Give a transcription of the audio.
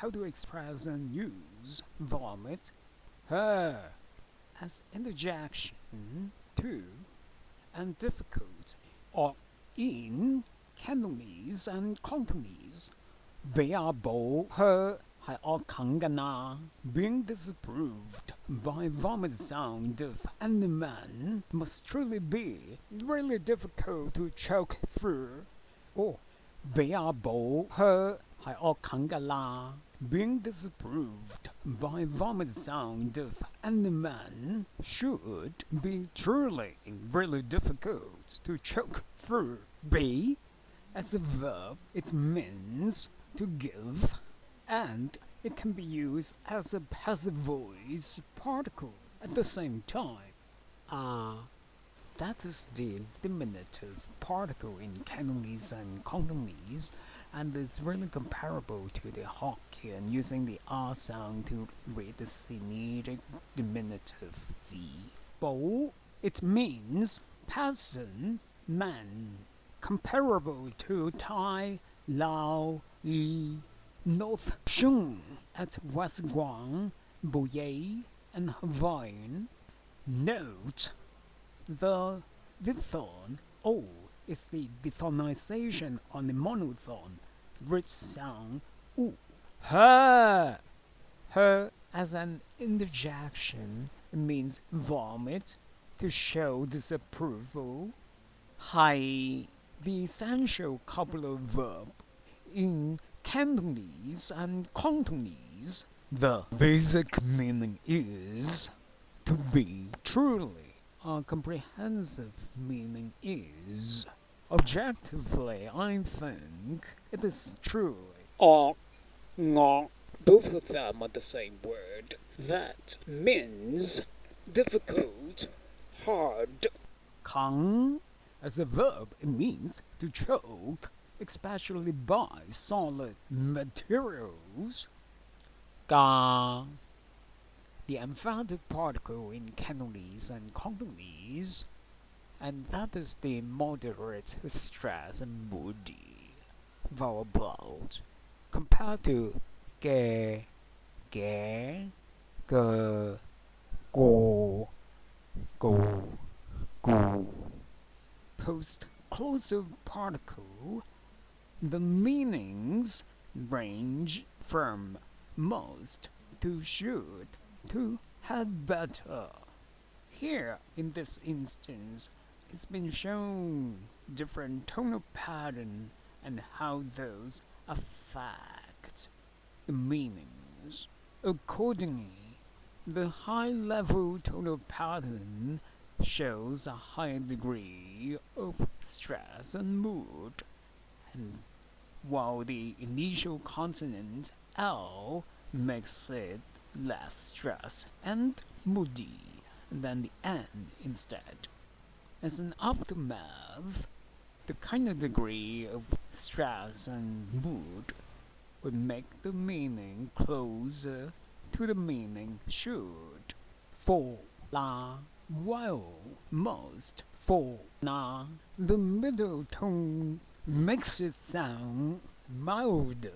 how to express and use vomit as interjection to and difficult, or in Cantonese and Kongtonese. 比亞寶靴係惡啃㗎啦 Being disapproved by vomit sound of any man must truly be really difficult to choke through. Or 比亞寶靴係惡啃㗎啦 Being disapproved by vomit sound of any man should be truly really difficult to choke through. Be, as a verb, it means to give, and it can be used as a passive voice particle at the same time. That is the diminutive particle in Cantonese and Kongtonese, and it's really comparable to the Hokkien using the R sound to read the Sinitic diminutive Z. 寶, it means person, man, comparable to Thai, Lao, Yi, North Shun at West Guam, Boye, and Hawaiian. Note, the diphthong O is the diphthongization on the monophthong, which sound U. Her as an interjection means vomit to show disapproval. Hai, the essential copular verb in Cantonese and Kongtonese. The basic meaning is to be truly. Our comprehensive meaning is, objectively, I think it is truly. Or, ngok, both of them are the same word. That means difficult, hard. Kang, as a verb, it means to choke, especially by solid materials. Ga, the emphatic particle in Cantonese and Kongtonese, and that is the moderate stress and moody vowel blood, compared to ge, ge, ge, go, go, go. Post-closive particle, the meanings range from most to should to had better. Here, in this instance, it's been shown different tonal pattern and how those affect the meanings. Accordingly, the high-level tonal pattern shows a higher degree of stress and mood, and while the initial consonant L makes it less stress and moody than the N instead. As an aftermath, the kind of degree of stress and mood would make the meaning closer to the meaning should. For la, while most for na, the middle tone makes it sound milder.